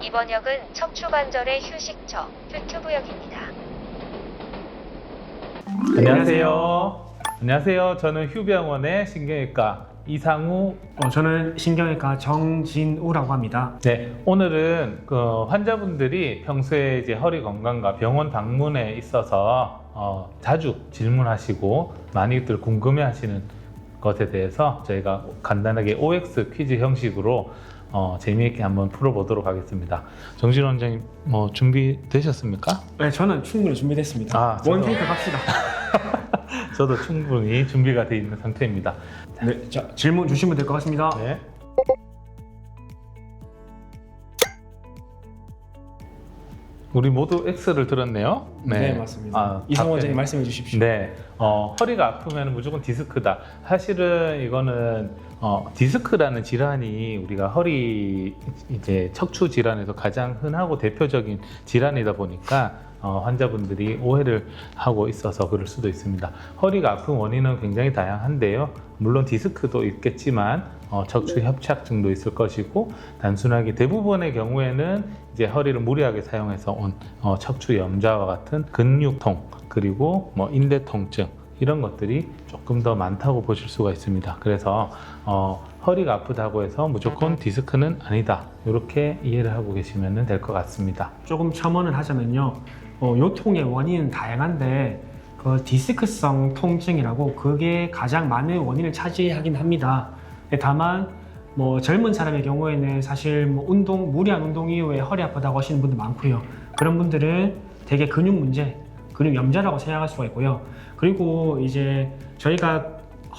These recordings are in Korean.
이번 역은 척추관절의 휴식처 휴튜브역입니다. 안녕하세요. 저는 휴병원의 신경외과 이상우. 저는 신경외과 정진우라고 합니다. 네, 오늘은 환자분들이 평소에 이제 허리 건강과 병원 방문에 있어서 자주 질문하시고 많이들 궁금해하시는 것에 대해서 저희가 간단하게 OX 퀴즈 형식으로 재미있게 한번 풀어보도록 하겠습니다. 정진우 원장님, 준비되셨습니까? 네, 저는 충분히 준비됐습니다. 원테이크 갑시다. 저도 충분히 준비가 되어 있는 상태입니다. 네, 자, 질문 주시면 될 것 같습니다. 네. 우리 모두 X를 들었네요. 네, 맞습니다. 이상우 원장님 말씀해 주십시오. 네, 허리가 아프면 무조건 디스크다. 사실은 이거는 디스크라는 질환이 우리가 허리 이제 척추 질환에서 가장 흔하고 대표적인 질환이다 보니까 환자분들이 오해를 하고 있어서 그럴 수도 있습니다. 허리가 아픈 원인은 굉장히 다양한데요. 물론 디스크도 있겠지만 척추 협착증도 있을 것이고, 단순하게 대부분의 경우에는 이제 허리를 무리하게 사용해서 온 척추 염좌와 같은 근육통, 그리고 인대 통증, 이런 것들이 조금 더 많다고 보실 수가 있습니다. 그래서 허리가 아프다고 해서 무조건 디스크는 아니다, 이렇게 이해를 하고 계시면 될 것 같습니다. 조금 첨언을 하자면요, 요통의 원인은 다양한데 그 디스크성 통증이라고, 그게 가장 많은 원인을 차지하긴 합니다. 다만 젊은 사람의 경우에는 사실 무리한 운동 이후에 허리 아프다고 하시는 분들 많고요. 그런 분들은 대개 근육 문제, 근육 염좌라고 생각할 수가 있고요. 그리고 이제 저희가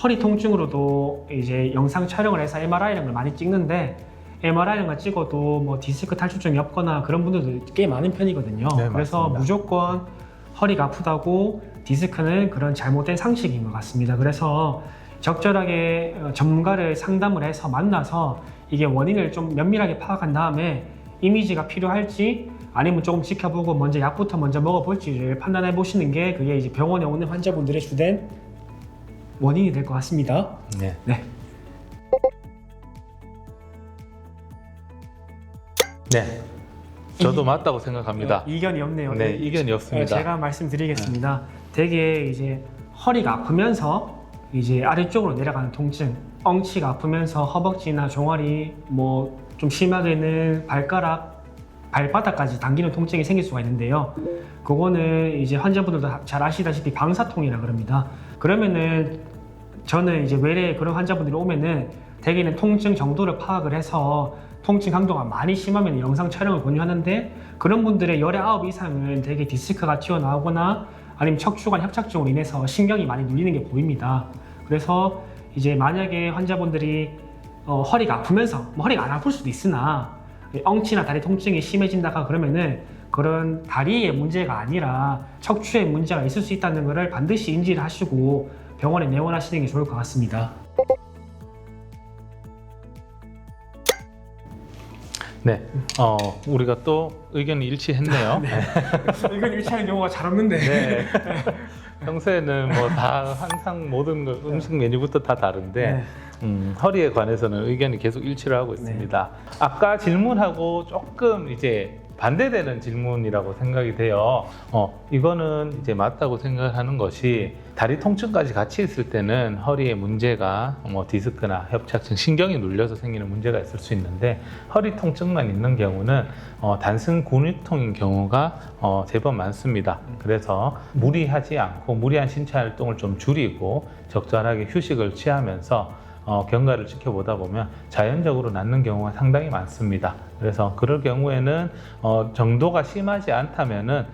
허리 통증으로도 이제 영상 촬영을 해서 MRI 이런 걸 많이 찍는데, MRI 이런 걸 찍어도 디스크 탈출증이 없거나 그런 분들도 꽤 많은 편이거든요. 네, 그래서 맞습니다. 무조건 허리가 아프다고 디스크는 그런 잘못된 상식인 것 같습니다. 그래서 적절하게 전문가를 상담을 해서 만나서 이게 원인을 좀 면밀하게 파악한 다음에 이미지가 필요할지, 아니면 조금 지켜보고 약부터 먼저 먹어볼지를 판단해 보시는 게, 그게 이제 병원에 오는 환자분들의 주된 원인이 될 것 같습니다. 네. 네. 저도 맞다고 생각합니다. 이견이 없네요. 네, 이견이 없습니다. 제가 말씀드리겠습니다. 되게 이제 허리가 아프면서 이제 아래쪽으로 내려가는 통증, 엉치가 아프면서 허벅지나 종아리, 좀 심하게는 발바닥까지 당기는 통증이 생길 수가 있는데요. 그거는 이제 환자분들도 잘 아시다시피 방사통이라 그럽니다. 그러면은 저는 이제 외래 그런 환자분들이 오면은 대개는 통증 정도를 파악을 해서, 통증 강도가 많이 심하면 영상 촬영을 권유하는데, 그런 분들의 열의 9 이상은 대개 디스크가 튀어나오거나 아니면 척추관 협착증으로 인해서 신경이 많이 눌리는 게 보입니다. 그래서 이제 만약에 환자분들이 허리가 아프면서, 허리가 안 아플 수도 있으나 엉치나 다리 통증이 심해진다가 그러면은 그런 다리의 문제가 아니라 척추에 문제가 있을 수 있다는 것을 반드시 인지를 하시고 병원에 내원하시는 게 좋을 것 같습니다. 네, 우리가 또 의견이 일치했네요. 네. 이건 일치하는 경우가 잘 없는데. 네. 평소에는 다 항상 모든 음식 메뉴부터 다 다른데, 허리에 관해서는 의견이 계속 일치를 하고 있습니다. 아까 질문하고 조금 이제 반대되는 질문이라고 생각이 돼요. 이거는 이제 맞다고 생각하는 것이, 다리 통증까지 같이 있을 때는 허리에 문제가 디스크나 협착증, 신경이 눌려서 생기는 문제가 있을 수 있는데, 허리 통증만 있는 경우는 단순 근육통인 경우가 제법 많습니다. 그래서 무리하지 않고 무리한 신체 활동을 좀 줄이고 적절하게 휴식을 취하면서 경과를 지켜보다 보면 자연적으로 낫는 경우가 상당히 많습니다. 그래서 그럴 경우에는 정도가 심하지 않다면은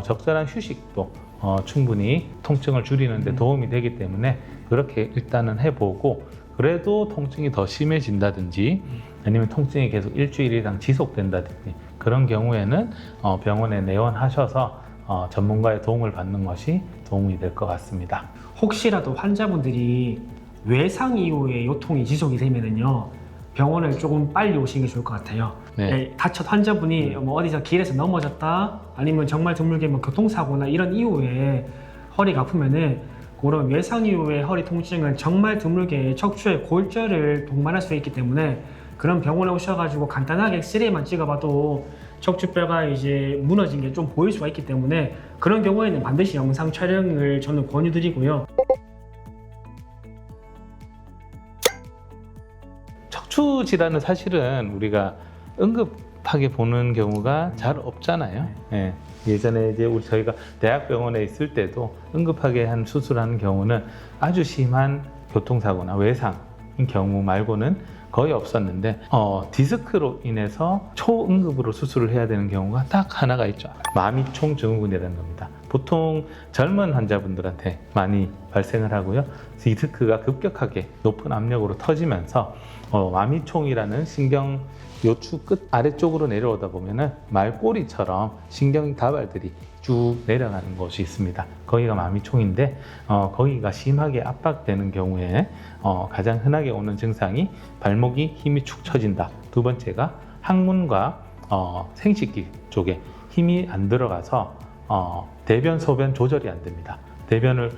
적절한 휴식도 충분히 통증을 줄이는 데 도움이 되기 때문에 그렇게 일단은 해보고, 그래도 통증이 더 심해진다든지 아니면 통증이 계속 일주일 이상 지속된다든지 그런 경우에는 병원에 내원하셔서 전문가의 도움을 받는 것이 도움이 될 것 같습니다. 혹시라도 환자분들이 외상 이후에 요통이 지속이 되면은요, 병원을 조금 빨리 오시는 게 좋을 것 같아요. 네. 환자분이 어디서 길에서 넘어졌다, 아니면 정말 드물게 교통사고나 이런 이후에 허리가 아프면은, 그런 외상 이후의 허리 통증은 정말 드물게 척추의 골절을 동반할 수 있기 때문에 그런 병원에 오셔가지고 간단하게 엑스레이만 찍어봐도 척추뼈가 이제 무너진 게 좀 보일 수가 있기 때문에 그런 경우에는 반드시 영상 촬영을 저는 권유드리고요. 척추 질환은 사실은 우리가 응급하게 보는 경우가 잘 없잖아요. 예. 예전에 이제 저희가 대학병원에 있을 때도 응급하게 한 수술하는 경우는 아주 심한 교통사고나 외상인 경우 말고는 거의 없었는데 디스크로 인해서 초응급으로 수술을 해야 되는 경우가 딱 하나가 있죠. 마미총 증후군이라는 겁니다. 보통 젊은 환자분들한테 많이 발생을 하고요. 디스크가 급격하게 높은 압력으로 터지면서 마미총이라는 신경 요추 끝 아래쪽으로 내려오다 보면은 말꼬리처럼 신경 다발들이 쭉 내려가는 곳이 있습니다. 거기가 마미총인데 거기가 심하게 압박되는 경우에 가장 흔하게 오는 증상이 발목이 힘이 축 처진다. 두 번째가 항문과 생식기 쪽에 힘이 안 들어가서 대변 소변 조절이 안 됩니다. 대변을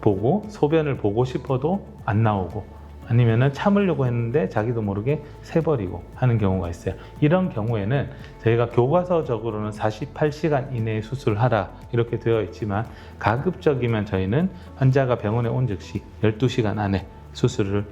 보고 소변을 보고 싶어도 안 나오고 아니면은 참으려고 했는데 자기도 모르게 새버리고 하는 경우가 있어요. 이런 경우에는 저희가 교과서적으로는 48시간 이내에 수술하라 이렇게 되어 있지만 가급적이면 저희는 환자가 병원에 온 즉시 12시간 안에 수술을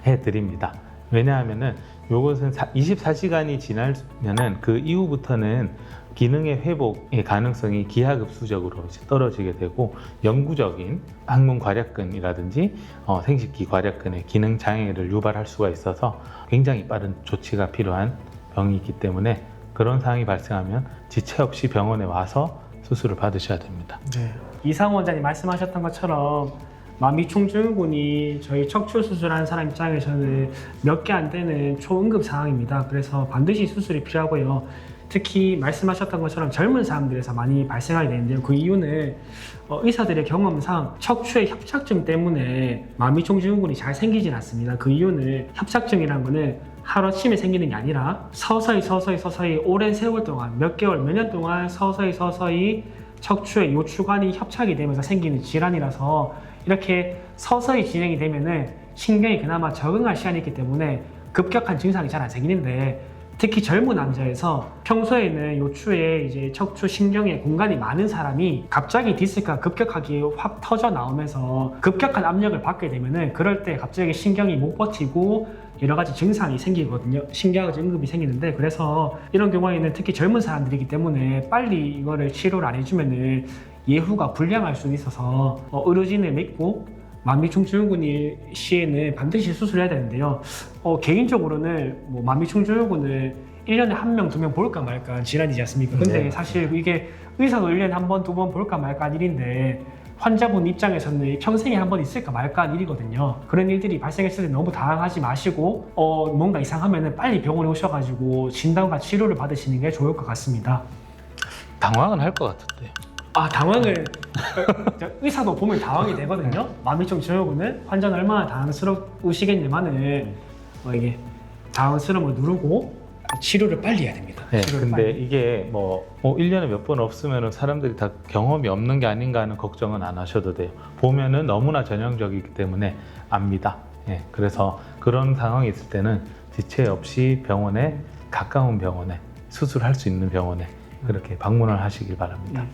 해드립니다. 왜냐하면은 이것은 24시간이 지나면은 그 이후부터는 기능의 회복의 가능성이 기하급수적으로 떨어지게 되고 영구적인 항문 괄약근이라든지 생식기 괄약근의 기능 장애를 유발할 수가 있어서 굉장히 빠른 조치가 필요한 병이기 때문에 그런 상황이 발생하면 지체 없이 병원에 와서 수술을 받으셔야 됩니다. 네. 이상호 원장님 말씀하셨던 것처럼 마미총 증후군이 저희 척추 수술하는 사람 입장에서는 몇 개 안 되는 초응급 상황입니다. 그래서 반드시 수술이 필요하고요. 특히 말씀하셨던 것처럼 젊은 사람들에서 많이 발생하게 되는데요. 그 이유는 의사들의 경험상 척추의 협착증 때문에 마미총 증후군이 잘 생기진 않습니다. 그 이유는 협착증이라는 거는 하루아침에 생기는 게 아니라 서서히 오랜 세월 동안 몇 개월, 몇 년 동안 서서히 척추의 요추관이 협착이 되면서 생기는 질환이라서 이렇게 서서히 진행이 되면은 신경이 그나마 적응할 시간이 있기 때문에 급격한 증상이 잘 안 생기는데 특히 젊은 남자에서 평소에는 요추에 이제 척추 신경에 공간이 많은 사람이 갑자기 디스크가 급격하게 확 터져 나오면서 급격한 압력을 받게 되면은 그럴 때 갑자기 신경이 못 버티고 여러 가지 증상이 생기거든요. 신경화제 응급이 생기는데 그래서 이런 경우에는 특히 젊은 사람들이기 때문에 빨리 이거를 치료를 안 해주면은 예후가 불량할 수 있어서 의료진을 믿고 마미총 증후군 시에는 반드시 수술해야 되는데요. 개인적으로는 뭐 마미총 증후군을 1년에 1명, 2명 볼까 말까 질환이지 않습니까? 근데 네. 사실 이게 의사도 1년에 1번, 2번 볼까 말까 한 일인데 환자분 입장에서는 평생에 한 번 있을까 말까 한 일이거든요. 그런 일들이 발생했을 때 너무 당황하지 마시고 뭔가 이상하면 빨리 병원에 오셔가지고 진단과 치료를 받으시는 게 좋을 것 같습니다. 당황은 할 것 같은데. 당황을 의사도 보면 당황이 되거든요. 마미총 증후군은 환자는 얼마나 당황스러우시겠냐마는 이게 당황스러움을 누르고 치료를 빨리 해야 됩니다. 네, 치료를 근데 빨리. 이게 뭐 1년에 몇 번 없으면 사람들이 다 경험이 없는 게 아닌가 하는 걱정은 안 하셔도 돼요. 보면은 너무나 전형적이기 때문에 압니다. 예, 그래서 그런 상황이 있을 때는 지체 없이 병원에 가까운 병원에 수술할 수 있는 병원에 그렇게 방문을 하시길 바랍니다.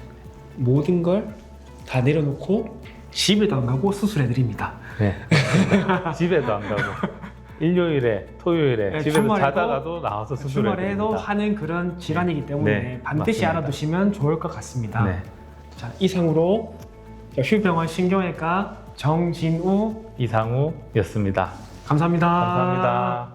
모든 걸 다 내려놓고 집에도 안 가고 수술해 드립니다. 네, 집에도 안 가고 일요일에, 토요일에 네, 집에서 주말에도- 자다가도 나와서 수술해 주말에도 드립니다. 하는 그런 질환이기 때문에 네, 반드시 맞습니다. 알아두시면 좋을 것 같습니다. 네, 자, 이상으로 휴병원 신경외과 정진우 이상우였습니다. 감사합니다. 감사합니다.